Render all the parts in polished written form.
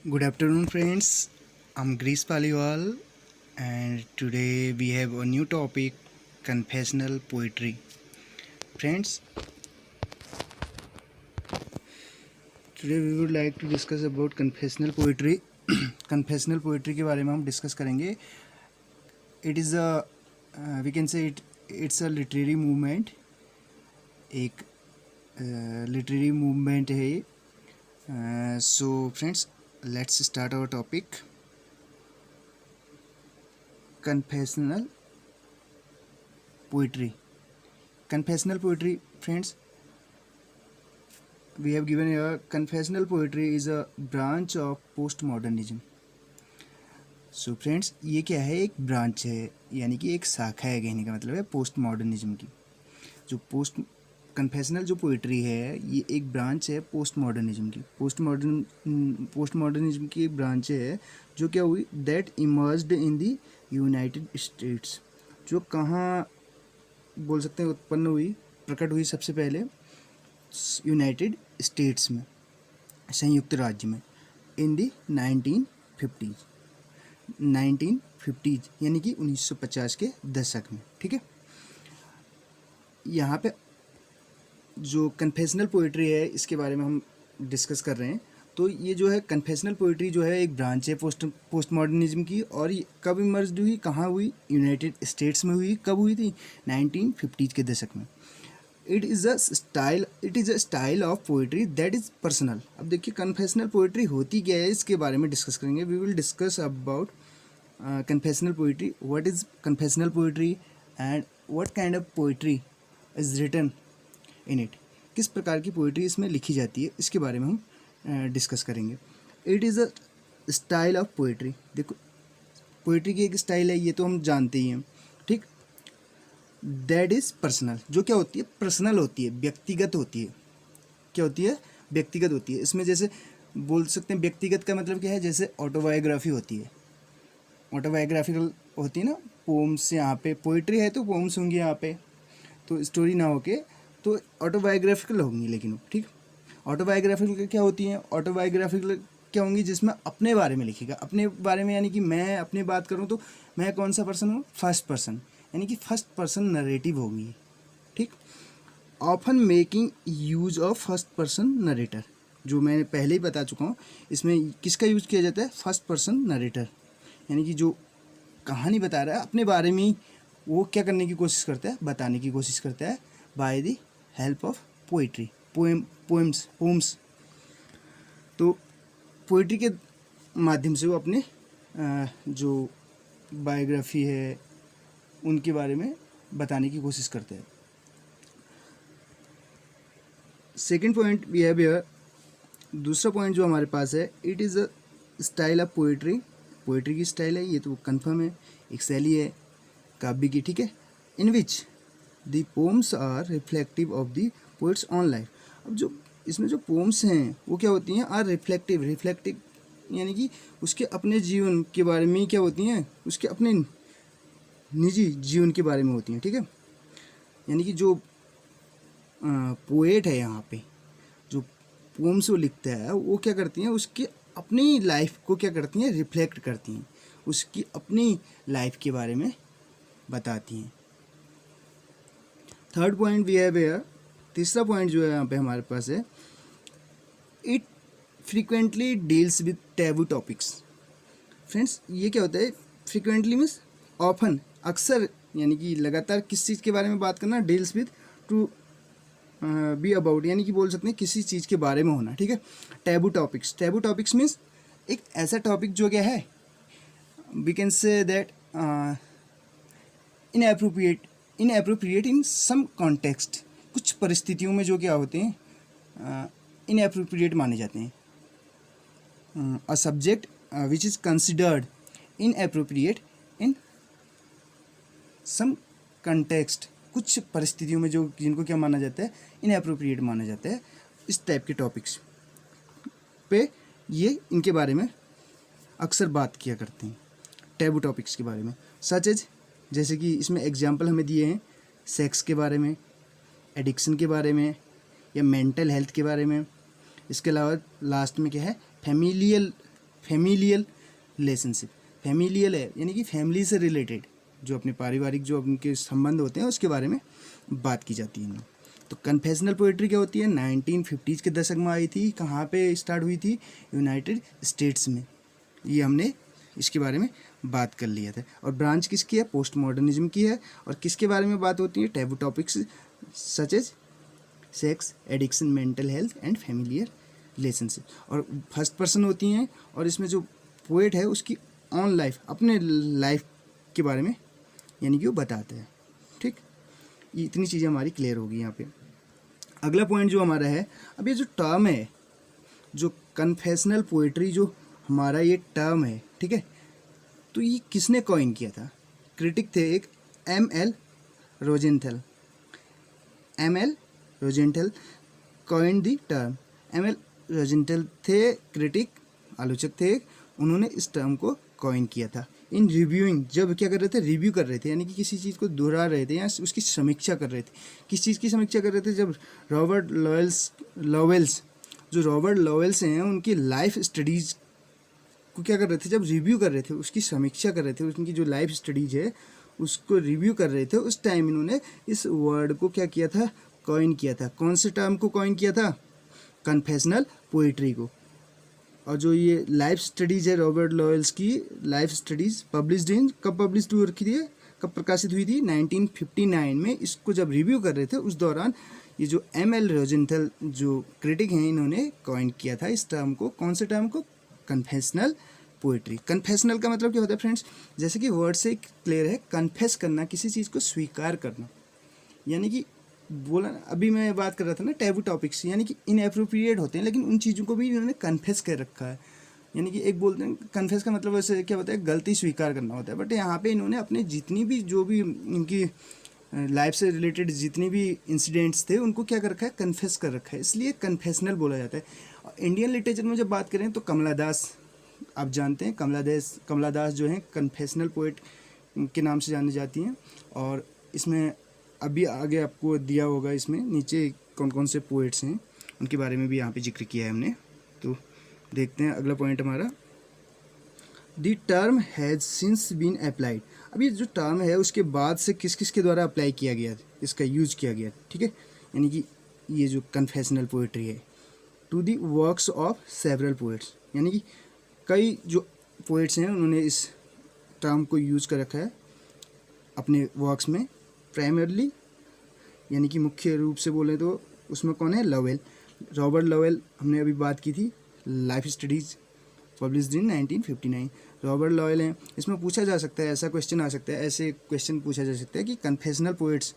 Good afternoon, friends. I'm Greece Paliwal, and today we have a new topic confessional poetry. Friends, today we would like to discuss about confessional poetry. confessional poetry के बारे में हम discuss करेंगे. It is a we can say it's a literary movement. एक literary movement है ये. So friends, let's start our topic. Confessional poetry. Confessional poetry, friends, we have given here. Confessional poetry is a branch of postmodernism. So friends, ये क्या है? एक branch है, यानी कि एक शाखा है. कहने का मतलब है पोस्ट मॉडर्निज्म की. जो कन्फेशनल जो पोइट्री है, ये एक ब्रांच है पोस्ट मॉडर्निज्म की. पोस्ट मॉडर्निज्म की एक ब्रांच है जो क्या हुई, that emerged in the United states. जो कहाँ बोल सकते हैं उत्पन्न हुई, प्रकट हुई सबसे पहले यूनाइटेड स्टेट्स में, संयुक्त राज्य में, इन दी 1950s यानी कि 1950 के दशक में. ठीक है, यहाँ पे जो कन्फेशनल पोइट्री है इसके बारे में हम डिस्कस कर रहे हैं. तो ये जो है कन्फेशनल पोइट्री जो है एक ब्रांच है पोस्ट मॉडर्निज्म की. और ये कब इमर्ज हुई, कहाँ हुई? यूनाइटेड स्टेट्स में हुई. कब हुई थी? 1950s के दशक में. It is a style of poetry that is personal. अब देखिए कन्फेशनल पोइट्री होती क्या है, इसके बारे में डिस्कस करेंगे. We will discuss about confessional poetry, what is confessional poetry and what kind of poetry is written in it. किस प्रकार की पोइट्री इसमें लिखी जाती है, इसके बारे में हम डिस्कस करेंगे. It is a style of poetry. देखो पोइट्री की एक स्टाइल है, ये तो हम जानते ही हैं. ठीक, दैट इज़ पर्सनल. जो क्या होती है? पर्सनल होती है, व्यक्तिगत होती है. क्या होती है? व्यक्तिगत होती है. इसमें जैसे बोल सकते हैं व्यक्तिगत का मतलब क्या है, जैसे ऑटोबायोग्राफी होती है, ऑटोबायोग्राफिकल होती है ना. पोम्स यहाँ पे पोइट्री है तो पोम्स होंगी यहाँ पे, तो स्टोरी ना होके तो ऑटोबायोग्राफिकल होंगी. लेकिन वो ठीक, ऑटोबायोग्राफिकल क्या होती हैं? ऑटोबायोग्राफिकल क्या होंगी? जिसमें अपने बारे में लिखेगा, अपने बारे में, यानी कि मैं अपनी बात करूँ तो मैं कौन सा पर्सन हूँ? फर्स्ट पर्सन, यानी कि फर्स्ट पर्सन नरेटिव होगी. ठीक, often making use of first person narrator. जो मैं पहले ही बता चुका हूँ, इसमें किसका यूज किया जाता है? फर्स्ट पर्सन नरेटर, यानी कि जो कहानी बता रहा है अपने बारे में ही वो क्या करने की कोशिश करता है? बताने की कोशिश करता है by the help of poetry, poems. तो पोइट्री के माध्यम से वो अपने जो बायोग्राफी है उनके बारे में बताने की कोशिश करते हैं. Second point we have here. दूसरा पॉइंट जो हमारे पास है, it is a style of poetry. Poetry की स्टाइल है, ये तो कन्फर्म है, एक शैली है काव्य की. ठीक है, in which the poems are reflective of the poets on life. अब जो इसमें जो पोम्स हैं वो क्या होती हैं? आर रिफ्लेक्टिव यानी कि उसके अपने जीवन के बारे में क्या होती हैं? उसके अपने निजी जीवन के बारे में होती हैं. ठीक है, यानी कि जो पोएट है यहाँ पे, जो पोम्स वो लिखता है, वो क्या करती हैं? उसकी अपनी लाइफ को क्या करती हैं? रिफ्लेक्ट करती हैं, उसकी अपनी लाइफ के बारे में बताती हैं. Third point we have here. तीसरा पॉइंट जो है यहाँ पे हमारे पास है, it frequently deals with taboo topics. Friends, ये क्या होता है? फ्रीक्वेंटली मीन्स ऑफन, अक्सर, यानी कि लगातार किस चीज़ के बारे में बात करना? Deals with, to be about, यानी कि बोल सकते हैं किसी चीज़ के बारे में होना. ठीक है, टैबू टॉपिक्स मीन्स एक ऐसा टॉपिक जो क्या है, we can say that inappropriate in some context. कुछ परिस्थितियों में जो क्या होते हैं, इनएप्रोप्रिएट माने जाते हैं. A subject which is considered inappropriate in some context. कुछ परिस्थितियों में जो जिनको क्या माना जाता है? इनएप्रोप्रिएट माना जाता है. इस टाइप के टॉपिक्स पे ये इनके बारे में अक्सर बात किया करते हैं, टैबू टॉपिक्स के बारे में. सच एज, जैसे कि इसमें एग्जांपल हमें दिए हैं सेक्स के बारे में, एडिक्शन के बारे में, या मेंटल हेल्थ के बारे में. इसके अलावा लास्ट में क्या है? Familial relationship. फैमिलियल है यानी कि फैमिली से रिलेटेड, जो अपने पारिवारिक जो उनके संबंध होते हैं उसके बारे में बात की जाती है इनमें। तो कन्फेशनल पोइट्री क्या होती है, 1950s के दशक में आई थी। कहाँ पे स्टार्ट हुई थी, यूनाइटेड स्टेट्स में। ये हमने इसके बारे में बात कर लिया था। और ब्रांच किसकी है, पोस्ट मॉडर्निज्म की है। और किसके बारे में बात होती है, taboo topics such as sex, addiction, mental health and familiar relationship. और फर्स्ट पर्सन होती हैं, और इसमें जो पोएट है उसकी ऑन लाइफ, अपने लाइफ के बारे में यानी कि वो बताते हैं। ठीक, ये इतनी चीज़ें हमारी क्लियर होगी यहाँ पे। अगला पॉइंट जो हमारा है, अब ये जो टर्म है, जो कन्फेशनल पोएट्री जो हमारा ये टर्म है, ठीक है, तो ये किसने कॉइन किया था, क्रिटिक थे एक M.L. Rosenthal. M.L. Rosenthal coin the term. M.L. Rosenthal थे क्रिटिक, आलोचक थे, उन्होंने इस टर्म को कॉइन किया था। इन रिव्यूइंग, जब क्या कर रहे थे, रिव्यू कर रहे थे, यानी कि किसी चीज़ को दोहरा रहे थे या उसकी समीक्षा कर रहे थे। किस चीज़ की समीक्षा कर रहे थे, जब रॉबर्ट लॉवेल्स जो रॉबर्ट लॉवेल्स हैं उनकी लाइफ स्टडीज़ को क्या कर रहे थे, जब रिव्यू कर रहे थे, उसकी समीक्षा कर रहे थे, उनकी जो लाइफ स्टडीज है उसको रिव्यू कर रहे थे, उस टाइम इन्होंने इस वर्ड को क्या किया था, कॉइन किया था। कौन से टर्म को कॉइन किया था, कन्फेशनल पोइट्री को। और जो ये लाइफ स्टडीज़ है रॉबर्ट लॉवेल्स की, लाइफ स्टडीज़ पब्लिश्ड इन, कब पब्लिश हुई रखी थी, कब प्रकाशित हुई थी, 1959 में। इसको जब रिव्यू कर रहे थे उस दौरान ये जो M.L. रोजेंथल जो क्रिटिक हैं, इन्होंने कॉइन किया था इस टर्म को। कौन से टर्म को, कन्फेशनल पोइट्री। कन्फेशनल का मतलब क्या होता है फ्रेंड्स, जैसे कि वर्ड से क्लियर है, कन्फेस करना, किसी चीज़ को स्वीकार करना, यानी कि बोला, अभी मैं बात कर रहा था ना टैबू टॉपिक्स, यानी कि इनएप्रोप्रिएट होते हैं, लेकिन उन चीज़ों को भी इन्होंने कन्फेस कर रखा है। यानी कि एक बोलते हैं कन्फेस का मतलब वैसे क्या होता है, गलती स्वीकार करना होता है, बट यहाँ पे इन्होंने अपने जितनी भी जो भी इनकी लाइफ से रिलेटेड जितनी भी इंसिडेंट्स थे उनको क्या कर रखा है, कन्फेस कर रखा है, इसलिए कन्फेशनल बोला जाता है। इंडियन लिटरेचर में जब बात करें तो कमला दास, आप जानते हैं कमला दास जो हैं कन्फेशनल पोइट के नाम से जानी जाती हैं। और इसमें अभी आगे आपको दिया होगा, इसमें नीचे कौन कौन से पोइट्स हैं उनके बारे में भी यहाँ पे जिक्र किया है हमने। तो देखते हैं अगला पॉइंट हमारा, the term has since been applied. अब ये जो टर्म है उसके बाद से किस किस के द्वारा अप्लाई किया गया, इसका यूज किया गया, ठीक है, यानी कि ये जो कन्फेशनल पोइट्री है, to the works of several poets, यानी कि कई जो पोइट्स हैं उन्होंने इस टर्म को यूज कर रखा है अपने वर्क्स में। प्राइमरली यानी कि मुख्य रूप से बोलें तो उसमें कौन है, लवेल, रॉबर्ट लवेल, हमने अभी बात की थी, life studies published in 1959, Robert Lovell हैं। इसमें पूछा जा सकता है, ऐसा क्वेश्चन आ सकता है, ऐसे क्वेश्चन पूछा जा सकता है कि कन्फेशनल पोइट्स,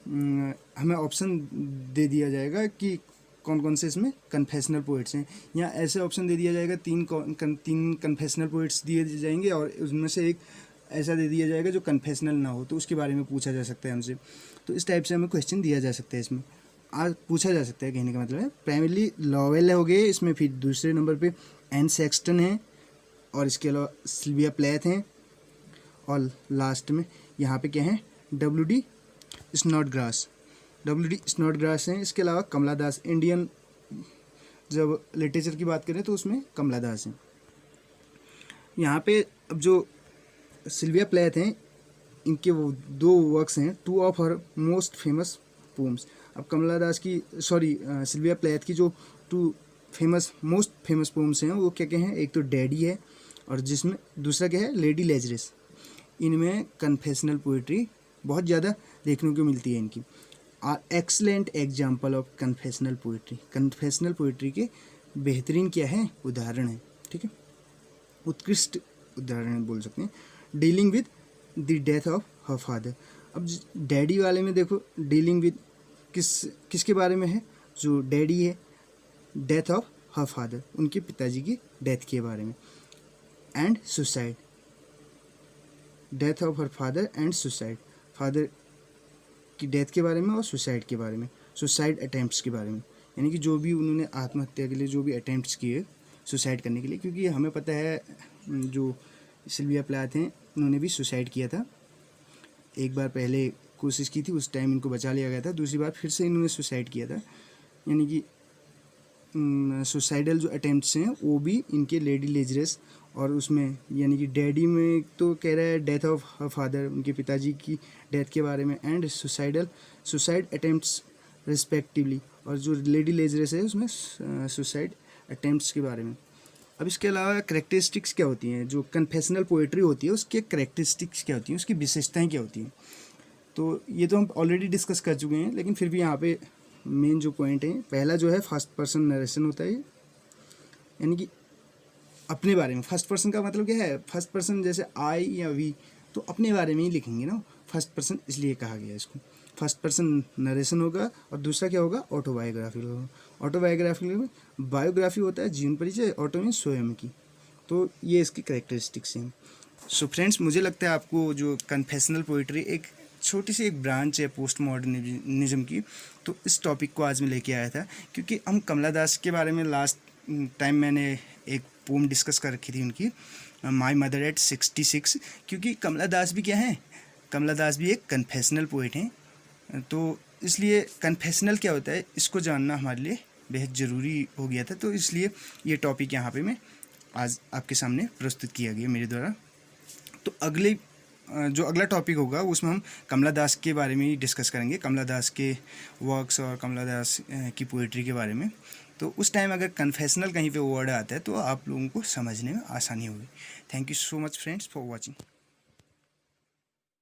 हमें ऑप्शन दे दिया जाएगा कि कौन कौन से इसमें कन्फेशनल पोइट्स हैं, या ऐसे ऑप्शन दे दिया जाएगा, तीन कन्फेशनल पोइट्स दिए जाएंगे और उसमें से एक ऐसा दे दिया जाएगा जो कन्फेशनल ना हो, तो उसके बारे में पूछा जा सकता है हमसे। तो इस टाइप से हमें क्वेश्चन दिया जा सकता है, इसमें आज पूछा जा सकता है, कहने का मतलब है। प्राइमरली लॉवेल हो गए इसमें, फिर दूसरे नंबर पे एन सेक्सटन है, और इसके अलावा सिल्विया प्लेथ हैं, और लास्ट में यहाँ पे क्या है, W.D. स्नोडग्रास हैं। इसके अलावा कमला दास, इंडियन जब लिटरेचर की बात करें तो उसमें कमला दास हैं। यहाँ पे अब जो सिल्विया प्लेथ हैं, इनके वो दो वर्क्स हैं, two of her most famous poems. अब कमला दास की सिल्विया प्लेथ की जो टू मोस्ट फेमस पोम्स हैं वो क्या क्या हैं, एक तो डैडी है, और जिसमें दूसरा क्या है, लेडी लेजरेस। इनमें कन्फेशनल पोइट्री बहुत ज़्यादा देखने को मिलती है इनकी। Are excellent example of confessional poetry, confessional poetry के बेहतरीन क्या है, उदाहरण है, ठीक है, उत्कृष्ट उदाहरण बोल सकते हैं। Dealing with the death of her father. अब डैडी वाले में देखो, डीलिंग विद किसके बारे में है, जो डैडी है, डेथ ऑफ हर फादर, उनके पिताजी की डेथ के बारे में। And suicide, death of her father and suicide, father की डेथ के बारे में और सुसाइड के बारे में, सुसाइड अटैम्प्ट्स के बारे में, यानी कि जो भी उन्होंने आत्महत्या के लिए जो भी अटैम्प्ट्स किए सुसाइड करने के लिए, क्योंकि हमें पता है जो सिल्विया प्लेथ हैं उन्होंने भी सुसाइड किया था, एक बार पहले कोशिश की थी, उस टाइम इनको बचा लिया गया था, दूसरी बार फिर से इन्होंने सुसाइड किया था। यानी कि सुसाइडल जो अटेम्प्ट्स हैं वो भी इनके लेडी लेजरस, और उसमें यानी कि डैडी में तो कह रहा है डेथ ऑफ फादर, उनके पिताजी की डेथ के बारे में, एंड सुसाइड अटेम्प्ट्स रिस्पेक्टिवली, और जो लेडी लेजरस है उसमें सुसाइड अटेम्प्ट्स के बारे में। अब इसके अलावा करेक्टरिस्टिक्स क्या होती हैं, जो कन्फेशनल पोइट्री होती है उसके करेक्टरिस्टिक्स क्या होती हैं, उसकी विशेषताएं क्या होती हैं। तो ये तो हम ऑलरेडी डिस्कस कर चुके हैं, लेकिन फिर भी यहाँ पे मेन जो पॉइंट है, पहला जो है फर्स्ट पर्सन नरेशन होता है, यानी कि अपने बारे में। फर्स्ट पर्सन का मतलब क्या है, फर्स्ट पर्सन जैसे आई या वी, तो अपने बारे में ही लिखेंगे ना, फर्स्ट पर्सन इसलिए कहा गया इसको। फर्स्ट पर्सन नरेशन होगा, और दूसरा क्या होगा, ऑटोबायोग्राफी होगा। ऑटोबायोग्राफी में बायोग्राफी होता है जीवन परिचय, ऑटो में स्वयं की। तो ये इसकी करेक्टरिस्टिक्स हैं। सो फ्रेंड्स, मुझे लगता है आपको जो कन्फेशनल पोइट्री एक छोटी सी एक ब्रांच है पोस्ट मॉडर्निज्म की, तो इस टॉपिक को आज मैं लेके आया था, क्योंकि हम कमला दास के बारे में लास्ट टाइम मैंने एक पोम डिस्कस कर रखी थी उनकी, माई मदर एट 66, क्योंकि कमला दास भी क्या है, कमला दास भी एक कन्फेशनल पोइट हैं। तो इसलिए कन्फेशनल क्या होता है इसको जानना हमारे लिए बेहद ज़रूरी हो गया था, तो इसलिए ये टॉपिक यहाँ पे मैं आज आपके सामने प्रस्तुत किया गया मेरे द्वारा। तो जो अगला टॉपिक होगा उसमें हम कमला दास के बारे में ही डिस्कस करेंगे, कमला दास के वर्क्स और कमला दास की पोइट्री के बारे में। तो उस टाइम अगर कन्फेशनल कहीं पे वर्ड आता है तो आप लोगों को समझने में आसानी होगी। Thank you so much friends for watching.